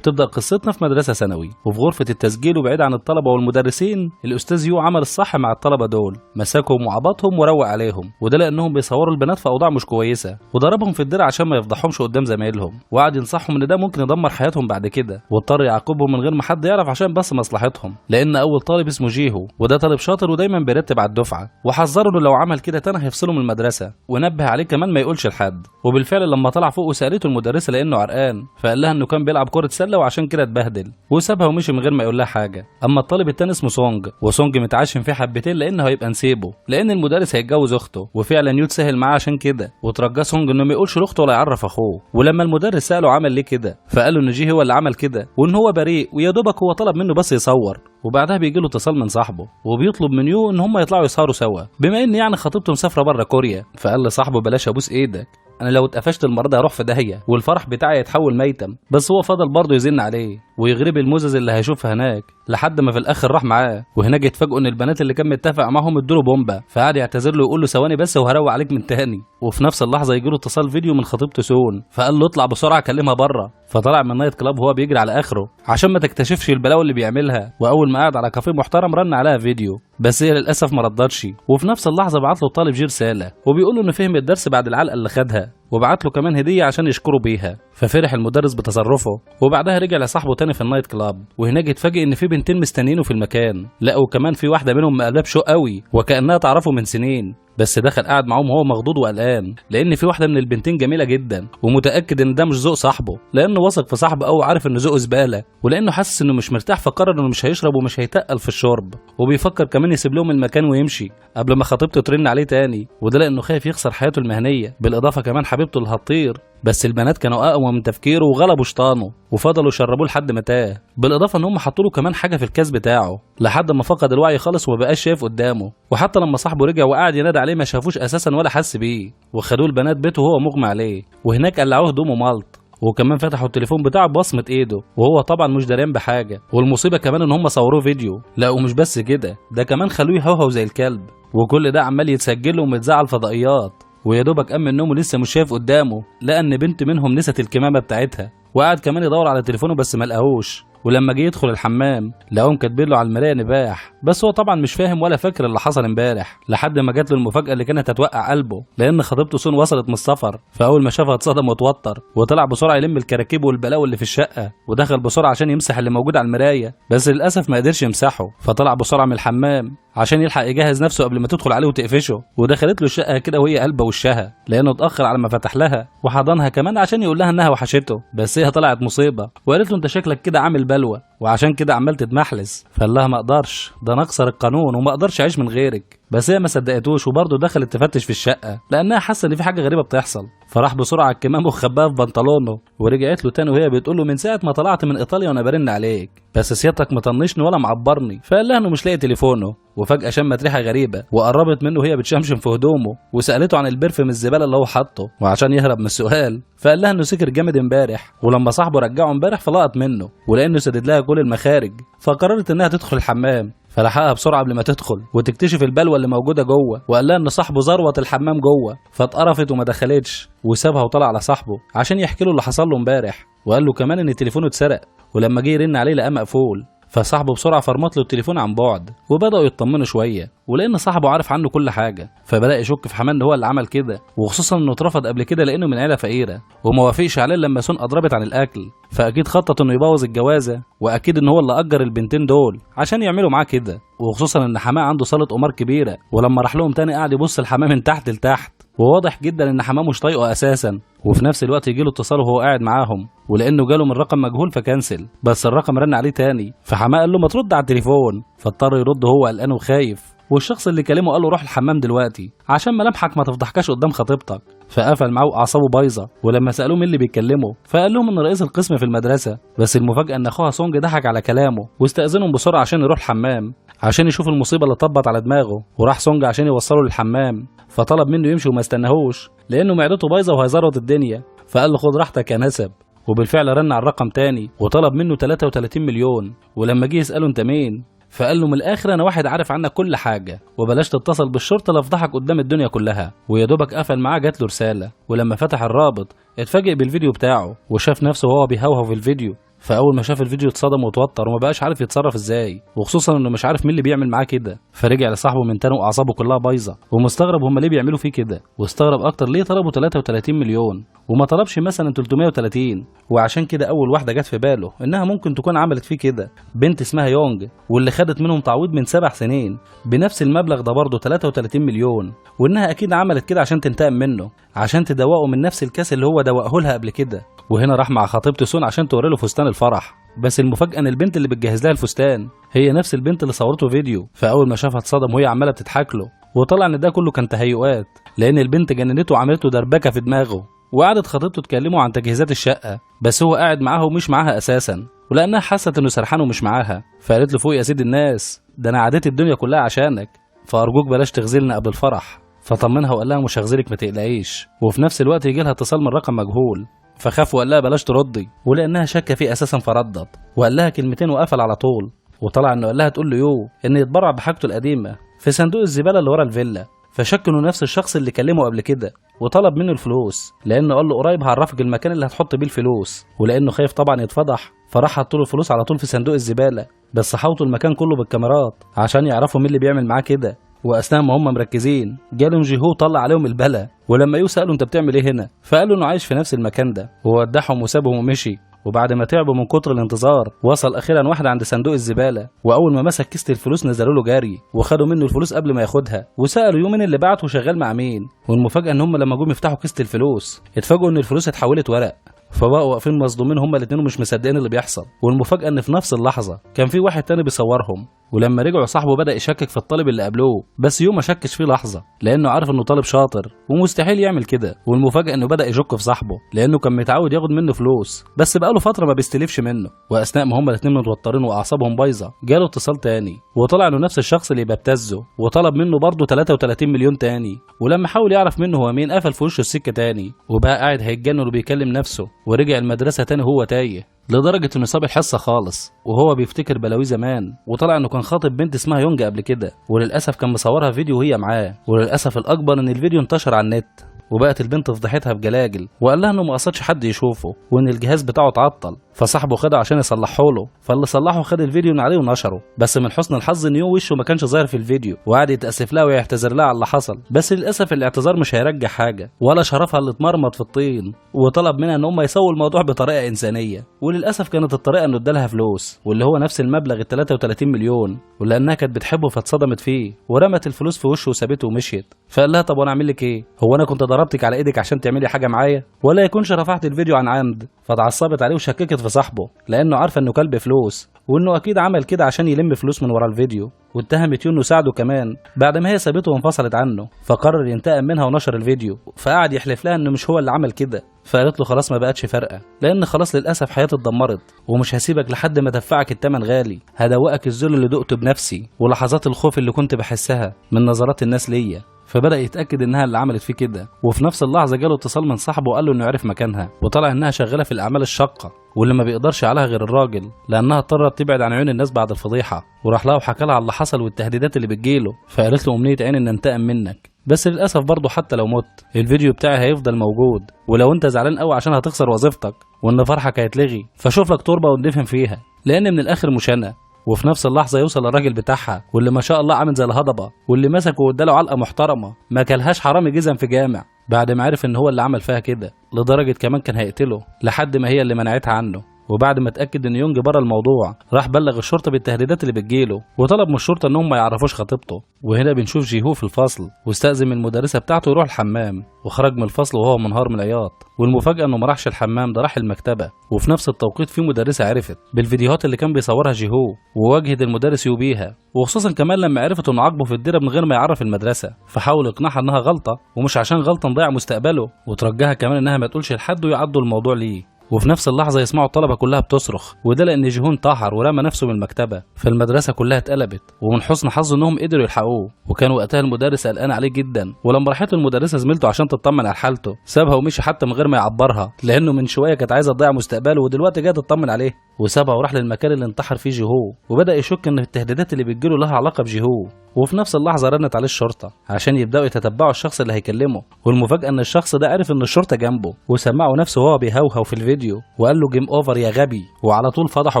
تبدأ قصتنا في مدرسة ثانوي، وفي غرفة التسجيل وبعيد عن الطلبة والمدرسين الأستاذ يو عمل الصح مع الطلبة دول، مسكهم وعبطهم وروق عليهم، وده لأنهم بيصوروا البنات في أوضاع مش كويسة، وضربهم في الدرع عشان ما يفضحهمش قدام زمايلهم، وقعد ينصحهم إن ده ممكن يدمر حياتهم بعد كده، واضطر يعاقبهم من غير ما حد يعرف عشان بس مصلحتهم، لأن أول طالب اسمه جيهو، وده طالب شاطر ودايما بيرتب على الدفعة، وحذره إنه لو عمل كده تاني هيفصله من المدرسة، ونبه عليه كمان ما يقولش لحد. وبالفعل لما طلع فوق وسألته المدرسة لأنه عرقان، فقال لها إنه كان بيلعب كرة سلة وعشان كده اتبهدل وسابها ومشي من غير ما يقول لها حاجه. اما الطالب التاني اسمه سونج، وسونج متعشم فيه حبتين لانه هيبقى نسيبه، لان المدرس هيتجوز اخته، وفعلا يو اتسهل معاه عشان كده، وترجاه سونج انه ما يقولش لاخته ولا يعرف اخوه. ولما المدرس ساله عمل ليه كده، فقال له ان جي هو اللي عمل كده، وان هو بريء ويا دوبك هو طلب منه بس يصور. وبعدها بيجي له اتصال من صاحبه وبيطلب من يو ان هم يطلعوا يسهروا سوا، بما ان يعني خطيبته مسافره بره كوريا. فقال لصاحبه بلاش ابوس ايدك، انا لو اتقفشت المره دي هروح في داهيه والفرح بتاعي يتحول ميتم. بس هو فضل برضه يزن عليه ويغرب الموزز اللي هيشوفها هناك، لحد ما في الاخر راح معاه. وهناك اتفاجئوا ان البنات اللي كان متفق معاهم ادوا له بومبا، فقعد يعتذر له ويقول له ثواني بس وهروق عليك من تاني. وفي نفس اللحظه يجي له اتصال فيديو من خطيبته سون، فقال له اطلع بسرعه كلمها بره. فطلع من نايت كلاب وهو بيجري على اخره عشان ما تكتشفش البلاوي اللي بيعملها. واول ما قعد على كافيه محترم رن عليها فيديو، بس هي للاسف ما ردتش. وفي نفس اللحظه بعت له الطالب جي رساله وبيقول له انه فهم الدرس بعد العلقه اللي خدها، وبعت له كمان هديه عشان يشكره بيها. ففرح المدرس بتصرفه، وبعدها رجع لصاحبه تاني في النايت كلاب، وهناك اتفاجئ ان في بنتين مستنيينه في المكان. لقوا كمان في واحده منهم مقابلاه بشوق قوي وكانها تعرفه من سنين، بس دخل قاعد معاهم وهو مخضوض وقلقان، لان في واحده من البنتين جميله جدا، ومتاكد ان ده مش ذوق صاحبه، لانه واثق في صاحبه قوي وعارف ان ذوقه زباله، ولانه حاسس انه مش مرتاح فقرر انه مش هيشرب ومش هيتقل في الشرب، وبيفكر كمان يسيب لهم المكان ويمشي قبل ما خطيبته ترن عليه تاني، وده لانه خايف يخسر حياته المهنيه. بالاضافه كمان حبيبته اللي هتطير، بس البنات كانوا اقوى من تفكيره وغلبوا شيطانه وفضلوا يشربوه لحد ما تاه. بالاضافه ان هم حطوا له كمان حاجه في الكاس بتاعه لحد ما فقد الوعي خالص ومبقاش شايف قدامه. وحتى لما صاحبه رجع وقعد ينادي عليه ما شافوش اساسا ولا حس بيه، وخدوه البنات بيته وهو مغمى عليه، وهناك قلعوه هدومه ملط، وكمان فتحوا التليفون بتاعه ببصمه ايده وهو طبعا مش داريان بحاجه. والمصيبه كمان ان هم صوروه فيديو، لا ومش بس كده، ده كمان خلوه يهوهو زي الكلب، وكل ده عمال يتسجل له ومتذاع على الفضائيات. ويا دوبك قام من نومه لسه مش شايف قدامه، لقى ان بنت منهم نست الكمامه بتاعتها، وقعد كمان يدور على تليفونه بس ما لقاهوش. ولما جه يدخل الحمام لقاهم كاتبين له على المرايه نباح، بس هو طبعا مش فاهم ولا فاكر اللي حصل امبارح، لحد ما جات له المفاجاه اللي كانت هتوقع قلبه، لان خطيبته سون وصلت من السفر. فاول ما شافها اتصدم واتوتر، وطلع بسرعه يلم الكراكيب والبلاوي اللي في الشقه، ودخل بسرعه عشان يمسح اللي موجود على المرايه، بس للاسف ما قدرش يمسحه. فطلع بسرعه من الحمام عشان يلحق يجهز نفسه قبل ما تدخل عليه وتقفشه. ودخلت له الشقه كده وهي قلبه وشها، لانه اتاخر على ما فتح لها، وحضنها كمان عشان يقول لها انها وحشته، بس هي طلعت مصيبه وقالت له انت شكلك كده عامل بلوه وعشان كده عمال تتمحلس. فقال لها ما اقدرش، ده انا اكسر القانون وما اقدرش اعيش من غيرك. بس هي ما صدقتوش وبرضه دخلت تفتش في الشقه لانها حاسه ان في حاجه غريبه بتحصل. فراح بسرعه على الكمام وخباها في بنطلونه، ورجعت له تاني وهي بتقول له من ساعه ما طلعت من ايطاليا وانا برن عليك، بس سيادتك مطنشني ولا معبرني. فقال لها انه مش لاقي تليفونه، وفجاه شمت ريحه غريبه وقربت منه وهي بتشمشم في هدومه، وسالته عن البرفم الزباله اللي هو حاطه، وعشان يهرب من السؤال فقال لها انه سكر جامد امبارح، ولما صاحبه رجعه امبارح فلقط منه، ولانه سدد لها كل المخارج فقررت انها تدخل الحمام. فلحقها بسرعه قبل ما تدخل وتكتشف البلوه اللي موجوده جوه، وقال لها ان صاحبه ذروت الحمام جوه، فاتقرفت وما دخلتش وسابها وطلع على صاحبه عشان يحكي له اللي حصل له امبارح، وقال له كمان ان تليفونه اتسرق، ولما جه يرن عليه لقاه مقفول. فصاحبه بسرعه فرمت له التليفون عن بعد، وبداوا يطمنوا شويه، ولان صاحبه عارف عنه كل حاجه فبدا يشك في حماه ان هو اللي عمل كده، وخصوصا انه اترفض قبل كده لانه من عيله فقيره، وما وافقش عليه لما سون اضربت عن الاكل، فاكيد خطط انه يبوظ الجوازه، واكيد ان هو اللي اجر البنتين دول عشان يعملوا معاه كده، وخصوصا ان حماه عنده صاله قمار كبيره، ولما راح لهم تاني قعد يبص الحماه من تحت لتحت، وواضح جدا ان حماه مش طايقه اساسا. وفي نفس الوقت يجيله اتصال وهو قاعد معاهم، ولانه جاله من رقم مجهول فكنسل، بس الرقم رن عليه تاني، فحماه قال له ما ترد على التليفون، فاضطر يرد هو قلقان وخايف، والشخص اللي كلمه قال له روح الحمام دلوقتي عشان ملامحك ما تفضحكش قدام خطيبتك. فقفل معاه واعصابه بايظه، ولما سالوه مين اللي بيكلمه فقال لهم ان رئيس القسم في المدرسه، بس المفاجاه ان اخوها سونج ضحك على كلامه واستاذنهم بسرعه عشان يروح الحمام عشان يشوف المصيبه اللي طبت على دماغه. وراح سونج عشان يوصله للحمام، فطلب منه يمشي وما استناهوش لانه معدته بايظه وهيزرط الدنيا، فقال له خد راحتك يا نسب. وبالفعل رن على الرقم تاني وطلب منه 33 مليون. ولما جه يساله انت مين فقال له من الاخر انا واحد عارف عنك كل حاجه، وبلاش تتصل بالشرطه لافضحك قدام الدنيا كلها. ويا دوبك قفل معاه جات له رساله، ولما فتح الرابط اتفاجئ بالفيديو بتاعه وشاف نفسه وهو بيهوهو في الفيديو، فاول ما شاف الفيديو اتصدم وتوتر وما بقاش عارف يتصرف ازاي، وخصوصا انه مش عارف مين اللي بيعمل معاه كده. فرجع لصاحبه من تاني واعصابه كلها بايظه ومستغرب هم ليه بيعملوا فيه كده، واستغرب اكتر ليه طلبوا 33 مليون وما طلبش مثلا 330. وعشان كده اول واحده جت في باله انها ممكن تكون عملت فيه كده بنت اسمها يونج، واللي خدت منهم تعويض من 7 سنين بنفس المبلغ ده برضه 33 مليون، وانها اكيد عملت كده عشان تنتقم منه، عشان تدوقه من نفس الكاس اللي هو دوقه لها قبل كده. وهنا راح مع خطيبته سون عشان توري له فستان الفرح، بس المفاجأة ان البنت اللي بتجهز لها الفستان هي نفس البنت اللي صورته فيديو. فاول ما شافها اتصدم وهي عماله بتضحك له، وطلع ان ده كله كان تهيؤات، لان البنت جننته وعملته دربكه في دماغه. وقعدت خطيبته تكلمه عن تجهيزات الشقه، بس هو قاعد معاها ومش معاها اساسا، ولانها حست انه سرحان ومش معاها فقالت له فوق يا سيد الناس، ده انا عديت الدنيا كلها عشانك، فارجوك بلاش تغزلنا قبل الفرح. فطمنها وقال لها مش هغزلك ما تقلقيش. وفي نفس الوقت يجي لها اتصال من رقم مجهول، فخاف وقال لها بلاش تردي، ولانها شاكه فيه اساسا فردت وقال لها كلمتين وقفل على طول. وطلع انه قال لها تقول له ان يتبرع بحاجته القديمه في صندوق الزباله اللي ورا الفيلا، فشك انه نفس الشخص اللي كلمه قبل كده وطلب منه الفلوس، لانه قال له قريب هعرفك المكان اللي هتحط بيه الفلوس، ولانه خايف طبعا يتفضح فراح حط له الفلوس على طول في صندوق الزباله، بس حوطوا المكان كله بالكاميرات عشان يعرفوا مين اللي بيعمل معاه كده. واثناء ما هم مركزين جالهم جيهو طلع عليهم البلا، ولما سالوا انت بتعمل ايه هنا، فقالوا انه عايش في نفس المكان ده، وودعهم وسابهم ومشي. وبعد ما تعبوا من كتر الانتظار وصل اخيرا واحد عند صندوق الزباله، واول ما مسك كيسه الفلوس نزلوا له جري وخدوا منه الفلوس قبل ما ياخدها، وسالوا مين اللي بعته وشغال مع مين. والمفاجاه ان هم لما جم يفتحوا كيسه الفلوس اتفاجئوا ان الفلوس اتحولت ورق، فبقوا واقفين مصدومين هما الاتنين ومش مصدقين اللي بيحصل. والمفاجاه ان في نفس اللحظه كان في واحد تاني بيصورهم، ولما رجعوا صاحبه بدأ يشكك في الطالب اللي قابلوه، بس ما شكش فيه لحظة لأنه عارف إنه طالب شاطر ومستحيل يعمل كده. والمفاجأة إنه بدأ يشك في صاحبه لأنه كان متعود ياخد منه فلوس، بس بقاله فترة ما بيستلفش منه. وأثناء ما هما الاتنين متوترين وأعصابهم بايظة جاله اتصال تاني، وطلع إنه نفس الشخص اللي بيبتزه وطلب منه برضه 33 مليون تاني. ولما حاول يعرف منه هو مين قفل في وشه السكة تاني، وبقى قاعد هيتجنن وبيكلم نفسه، ورجع المدرسة تاني هو تايه، لدرجة انه ساب الحصة خالص وهو بيفتكر بلاوي زمان. وطلع انه كان خاطب بنت اسمها يونج قبل كده، وللأسف كان مصورها فيديو وهي معاه، وللأسف الأكبر ان الفيديو انتشر على النت، وبقت البنت فضحتها بجلاجل، وقال لها انه ما قصدش حد يشوفه وان الجهاز بتاعه اتعطل، فصاحبه خده عشان يصلحه له، فاللي صلحه خد الفيديو من عليه ونشره. بس من حسن الحظ ان وشه ما كانش ظاهر في الفيديو، وقعد يتاسف لها ويعتذر لها على اللي حصل، بس للاسف الاعتذار مش هيرجع حاجه ولا شرفها اللي اتمرمط في الطين. وطلب منها ان هم يسووا الموضوع بطريقه انسانيه، وللاسف كانت الطريقه انه ادالها فلوس، واللي هو نفس المبلغ ال 33 مليون، ولانها كانت بتحبه فاتصدمت فيه ورمت الفلوس في وشه وسابته ومشيت. فقال لها طب وانا اعمل لك ايه؟ هو انا كنت ضربتك على ايدك عشان تعملي حاجه معايا؟ ولا يكونش رفعت الفيديو عن عمد؟ فاتعصبت عليه وشككت في صاحبه لانه عارفه انه كلب فلوس، وانه اكيد عمل كده عشان يلم فلوس من ورا الفيديو، واتهمت انه ساعده كمان بعد ما هي سابته وانفصلت عنه، فقرر ينتقم منها ونشر الفيديو، فقعد يحلف لها انه مش هو اللي عمل كده. فقالت له خلاص ما بقتش فارقه، لان خلاص للاسف حياتي اتدمرت ومش هسيبك لحد ما ادفعك الثمن غالي، هدوقك الذل اللي دقته بنفسي ولحظات الخوف اللي كنت بحسها من نظرات الناس ليا. فبدأ يتأكد إنها اللي عملت فيه كده، وفي نفس اللحظة جاله اتصال من صاحبه وقال له إنه عرف مكانها، وطلع إنها شغالة في الأعمال الشاقة واللي ما بيقدرش عليها غير الراجل، لأنها اضطرت تبعد عن عيون الناس بعد الفضيحة. وراح لها وحكى لها على اللي حصل والتهديدات اللي بتجيله، فقالت له أمنية عيني إن أنتقم منك، بس للأسف برضه حتى لو مت الفيديو بتاعي هيفضل موجود، ولو أنت زعلان قوي عشان هتخسر وظيفتك وإن فرحك هيتلغي فشوف لك تربة وندفن فيها، لأن من الآخر مش أنا. وفي نفس اللحظة يوصل الراجل بتاعها واللي ما شاء الله عامل زي الهضبة، واللي مسكه واداله علقة محترمة ما كلهاش حرامي جزم في جامع، بعد ما عرف ان هو اللي عمل فيها كده، لدرجة كمان كان هيقتله لحد ما هي اللي منعتها عنه. وبعد ما اتاكد ان يونج بره الموضوع راح بلغ الشرطه بالتهديدات اللي بتجيله، وطلب من الشرطه انهم ما يعرفوش خطيبته. وهنا بنشوف جيهو في الفصل واستأذن من المدرسه بتاعته يروح الحمام، وخرج من الفصل وهو منهار من العياط. والمفاجاه انه ما راحش الحمام، ده راح المكتبه، وفي نفس التوقيت في مدرسه عرفت بالفيديوهات اللي كان بيصورها جيهو وواجهت المدرس يوبيها، وخصوصا كمان لما عرفت انه عاقبه في الديره من غير ما يعرف المدرسه، فحاول يقنعها انها غلطه ومش عشان غلطه نضيع مستقبله، وترجاها كمان انها ما تقولش لحد ويعدوا الموضوع ليه. وفي نفس اللحظة يسمعوا الطلبة كلها بتصرخ، وده لأن جيهون انتحر ورمى نفسه من المكتبة، فالمدرسة كلها اتقلبت، ومن حسن حظه إنهم قدروا يلحقوه. وكان وقتها المدرس قلقان عليه جدا، ولما راحت له المدرسة زميلته عشان تطمن على حالته سابها ومشي حتى من غير ما يعبرها، لأنه من شوية كانت عايزة تضيع مستقبله ودلوقتي جاية تطمن عليه. وسابها وراح للمكان اللي انتحر فيه جيهو، وبدأ يشك ان التهديدات اللي بتجيله لها علاقة بجيهو. وفي نفس اللحظة رنت عليه الشرطة عشان يبدأوا يتتبعوا الشخص اللي هيكلمه، والمفاجأة ان الشخص ده عرف ان الشرطة جنبه وسمعه نفسه وهو بيهوهو في الفيديو وقال له جيم اوفر يا غبي، وعلى طول فضحه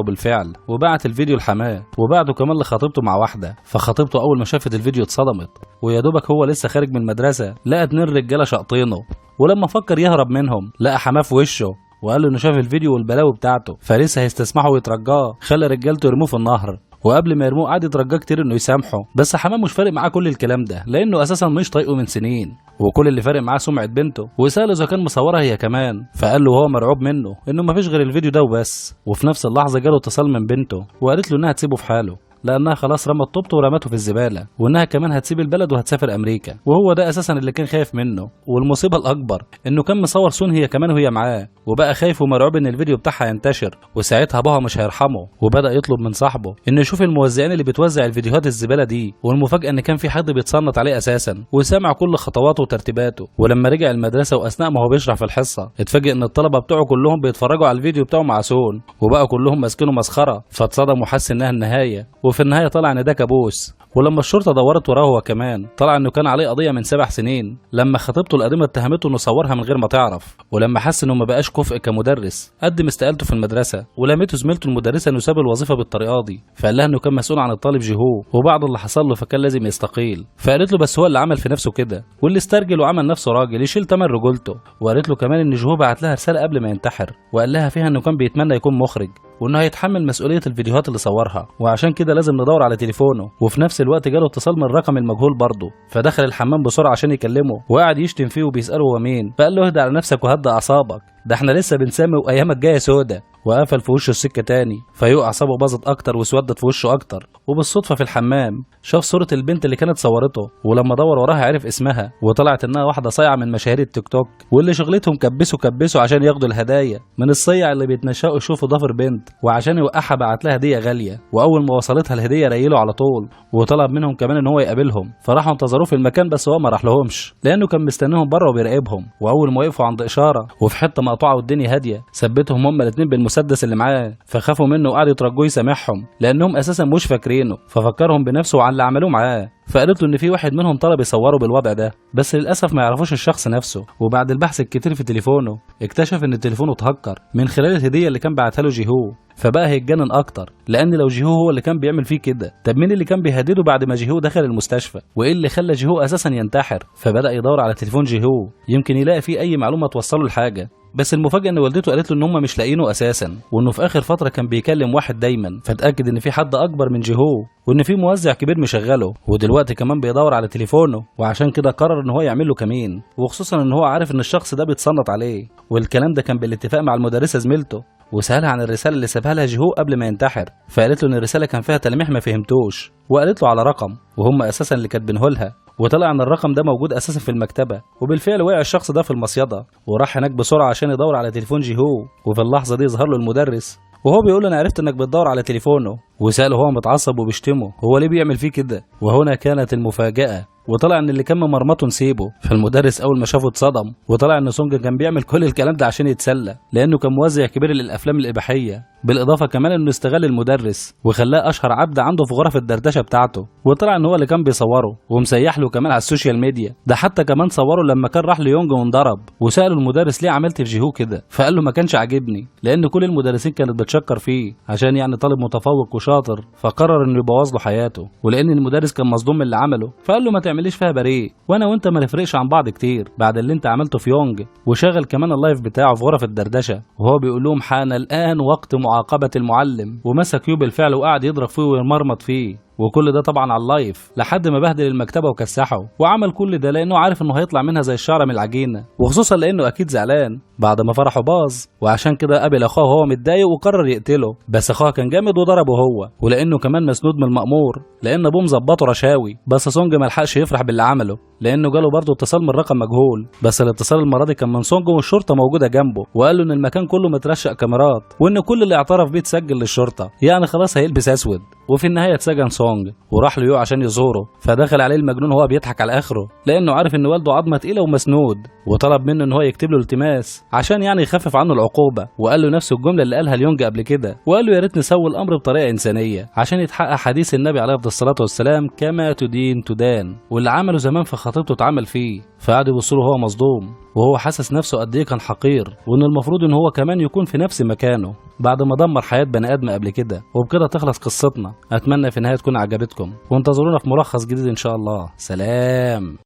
بالفعل وبعت الفيديو لحماه، وبعده كمان لخطيبته مع واحدة. فخطيبته اول ما شافت الفيديو اتصدمت، ويا دوبك هو لسه خارج من المدرسة لقى 2 رجالة شاقطينه، ولما فكر يهرب منهم لقى حماه في وشه وقال له انه شاف الفيديو والبلاوي بتاعته فلسه هيستسمحه ويترجاه، خلى رجالته يرموه في النهر. وقبل ما يرموه قعد يترجاه كتير انه يسامحه، بس حماه مش فارق معاه كل الكلام ده لانه اساسا مش طايقه من سنين، وكل اللي فارق معاه سمعه بنته. وساله اذا كان مصورها هي كمان، فقال له وهو مرعوب منه انه مفيش غير الفيديو ده وبس. وفي نفس اللحظه جاله اتصال من بنته وقالت له انها تسيبه في حاله لانها خلاص رمت طوبته ورمته في الزباله، وانها كمان هتسيب البلد وهتسافر امريكا. وهو ده اساسا اللي كان خايف منه. والمصيبه الاكبر انه كان مصور سون هي كمان وهي معاه، وبقى خايف ومرعوب ان الفيديو بتاعها ينتشر، وساعتها ابوها مش هيرحمه، وبدا يطلب من صاحبه انه يشوف الموزعين اللي بتوزع الفيديوهات الزباله دي. والمفاجاه ان كان في حد بيتصنت عليه اساسا وسامع كل خطواته وترتيباته. ولما رجع المدرسه واثناء ما هو بيشرح في الحصه اتفاجئ ان الطلبه بتوعه كلهم بيتفرجوا على الفيديو بتاعه مع سون، وبقى كلهم ماسكينه مسخره. فاتصدم وحس انها النهايه، وفي النهايه طلع ان ده كابوس. ولما الشرطه دورت وراه هو كمان طلع انه كان عليه قضيه من 7 سنين لما خطيبته القديمه اتهمته انه صورها من غير ما تعرف. ولما حس انه ما بقاش كفء كمدرس قدم استقالته في المدرسه، ولمته زميلته المدرسه انه ساب الوظيفه بالطريقه دي، فقال لها انه كان مسؤول عن الطالب جيهو وبعد اللي حصل له فكان لازم يستقيل. فقالت له بس هو اللي عمل في نفسه كده، واللي استرجل وعمل نفسه راجل يشيل تمن رجولته. وقالت له كمان ان جيهو بعت لها رساله قبل ما ينتحر وقال لها فيها انه كان بيتمنى يكون مخرج وانه هيتحمل مسؤوليه الفيديوهات اللي صورها، وعشان كده لازم ندور على تليفونه. وفي نفس الوقت جاله اتصال من الرقم المجهول برضه، فدخل الحمام بسرعه عشان يكلمه وقعد يشتم فيه وبيساله هو مين. فقال له اهدى على نفسك وهدى اعصابك، ده احنا لسه بنسامي وايامك جايه سودا. وقفل في وشه السكه تاني، فيوق اعصابه باظت اكتر واسودت في وشه اكتر. وبالصدفه في الحمام شاف صوره البنت اللي كانت صورته، ولما دور وراها عرف اسمها، وطلعت انها واحده صايعه من مشاهير التيك توك واللي شغلتهم كبسوا عشان ياخدوا الهدايا من الصيع اللي بيتنشأوا يشوفوا ضفر بنت، وعشان يوقعها بعت لها هديه غاليه. واول ما وصلتها الهديه ريله على طول وطلب منهم كمان ان هو يقابلهم. فراحوا انتظروه في المكان بس هو ما راح لهمش لانه كان مستنيهم بره وبيراقبهم. واول ما وقفوا عند اشاره وفي حته مقطوعه والدنيا هاديه ثبتهم هما الاثنين بالمسدس اللي معاه، فخافوا منه وقعدوا يترجوه يسامحهم لانهم اساسا مش فاكرينه. ففكرهم بنفسه وعلى اللي عملوه معاه. فقالت له ان في واحد منهم طلب يصوره بالوضع ده بس للاسف ما يعرفوش الشخص نفسه. وبعد البحث الكتير في تليفونه اكتشف ان تليفونه اتهكر من خلال الهديه اللي كان بعتها له جيهو. فبقى هيتجنن اكتر لان لو جيهو هو اللي كان بيعمل فيه كده، طب مين اللي كان بيهدده بعد ما جيهو دخل المستشفى؟ وايه اللي خلى جيهو اساسا ينتحر؟ فبدا يدور على تليفون جيهو يمكن يلاقي فيه اي معلومه توصله لحاجه. بس المفاجاه ان والدته قالت له ان هم مش لاقيينه اساسا، وانه في اخر فتره كان بيكلم واحد دايما، فتاكد ان في حد اكبر من جيهو وان في موزع كبير مشغله، ودلوقتي كمان بيدور على تليفونه. وعشان كده قرر ان هو يعمل له كمين، وخصوصا ان هو عارف ان الشخص ده بيتصنت عليه. والكلام ده كان بالاتفاق مع المدرسه زميلته. وسالها عن الرساله اللي سابها لها جيهو قبل ما ينتحر، فقالت له ان الرساله كان فيها تلميح ما فهمتوش، وقالت له على رقم وهم اساسا اللي كاتبينه لها. وطلع ان الرقم ده موجود اساسا في المكتبه. وبالفعل وقع الشخص ده في المصيده وراح هناك بسرعه عشان يدور على تليفون جيهو. وفي اللحظه دي ظهر له المدرس وهو بيقول له انا عرفت انك بتدور على تليفونه، وساله هو متعصب وبيشتمه هو ليه بيعمل فيه كده. وهنا كانت المفاجاه، وطلع ان اللي كان ممرمطه نسيبه. فالمدرس اول ما شافه اتصدم، وطلع ان سونج كان بيعمل كل الكلام ده عشان يتسلى لانه كان موزع كبير للافلام الاباحيه، بالاضافه كمان انه استغل المدرس وخلاه اشهر عبد عنده في غرف الدردشه بتاعته. وطلع ان هو اللي كان بيصوره ومسيح له كمان على السوشيال ميديا. ده حتى كمان صوره لما كان راح ليونج وانضرب، وساله المدرس ليه عملت في جيهو كده، فقال له ما كانش عاجبني لان كل المدرسين كانت بتشكر فيه عشان يعني طالب متفوق وشاطر، فقرر انه يبوظ له حياته. ولان المدرس كان مصدوم من اللي عمله فقال له ما تعمليش فيها بريء، وانا وانت ما نفرقش عن بعض كتير بعد اللي انت عملته في يونج. وشغل كمان اللايف بتاعه في غرف الدردشه وهو بيقول لهم حان الان وقت معاقبه المعلم، ومسك يو بالفعل وقعد يضرب فيه ويمرمط فيه. وكل ده طبعا على اللايف لحد ما بهدل المكتبه وكسحه. وعمل كل ده لانه عارف انه هيطلع منها زي الشعره من العجينه، وخصوصا لانه اكيد زعلان بعد ما فرحه باظ. وعشان كده قابل اخوه وهو متضايق وقرر يقتله، بس اخوه كان جامد وضربه هو، ولانه كمان مسنود من المأمور لان ابوه مظبطه رشاوي. بس سونج ما لحقش يفرح باللي عمله لانه جاله برضه اتصال من رقم مجهول، بس الاتصال المره دي كان من سونج والشرطه موجوده جنبه، وقال له ان المكان كله مترشق كاميرات وان كل اللي اعترف بيه اتسجل للشرطه، يعني خلاص هيلبس اسود. وفي النهايه اتسجن سونج وراح ليو عشان يزوره. فدخل عليه المجنون وهو بيضحك على اخره لانه عارف ان والده عظمه تقيله ومسنود، وطلب منه ان هو يكتب له التماس عشان يعني يخفف عنه العقوبه. وقال له نفس الجمله اللي قالها ليونج قبل كده، وقال له يا ريت نسوي الامر بطريقه انسانيه عشان يتحقق حديث النبي عليه الصلاه والسلام كما تدين تدان، واللي عمله زمان في خطيبته اتعمل فيه. فقعد يبص له وهو مصدوم، وهو حاسس نفسه قد ايه كان حقير، وان المفروض ان هو كمان يكون في نفس مكانه بعد ما دمر حياه بني ادم قبل كده. وبكده تخلص قصتنا. اتمنى في النهايه تكون عجبتكم، وانتظرونا في ملخص جديد ان شاء الله. سلام.